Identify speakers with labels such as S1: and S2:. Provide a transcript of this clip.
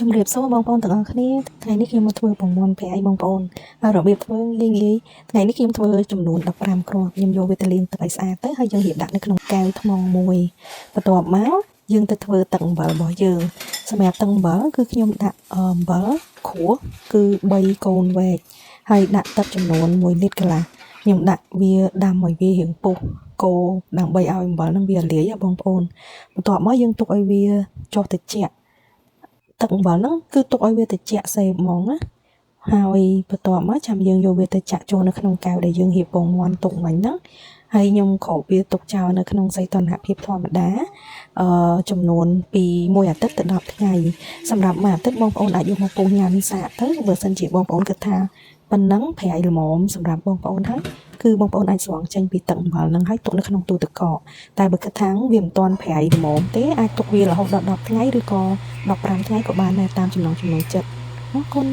S1: ជំរាបសួរបងប្អូនទាំងអស់គ្នាថ្ងៃនេះខ្ញុំមកធ្វើពងមាន់ប្រៃបងប្អូនហើយរបៀបធ្វើងាយថ្ងៃនេះខ្ញុំធ្វើចំនួន15គ្រាប់ខ្ញុំយកវាទៅលាងទឹកឲ្យស្អាតទៅហើយយើងរៀបដាក់នៅក្នុងកែវថ្មមួយបន្ទាប់មកយើងទៅធ្វើទឹកអំបិលរបស់យើងសម្រាប់ទឹកអំបិលគឺខ្ញុំដាក់អំបិលក្រួសគឺ3កូនវែកហើយដាក់ទឹកចំនួន1លីត្រកន្លះខ្ញុំដាក់វាដាំឲ្យវារៀងពុះកូរដើម្បីឲ្យអំបិលនឹងវាលាយបងប្អូនបន្ទាប់មកយើងទុកឲ្យវាចុះត្រជាក់ទឹកអំបិលហ្នឹងគឺទុកឲ្យវាត្រជាក់សេហ្មងណាហើយបន្ទាប់មកចាំយើងយកវាទៅចាក់ចូលនៅក្នុងកែវដែលយើងរៀបពងមាន់ទុកមិញហ្នឹងហើយខ្ញុំគ្របវាទុកចោលនៅក្នុងសីតុណ្ហភាពធម្មតាចំនួនពី1អាទិត្យទៅ10ថ្ងៃសម្រាប់មួយអាទិត្យបងប្អូនអាចយកមកពុះញ៉ាំសាកទៅបើសិនជាបងប្អូនគិតថាប៉ុណ្ណឹងប្រៃល្មមសម្រាប់បងប្អូនហើយគឺបងប្អូនអាចស្រង់ចេញពីទឹកអំបិលហ្នឹងហើយទុកនៅក្នុងទូទឹកកកតែបើគិតថាវាមិនទាន់ប្រៃល្មមទេអាចទុកវារហូតដល់10ថ្ងៃឬក៏15ថ្ងៃក៏បានដែរតាមចំណង់ចំណូលចិត្តអរគុណ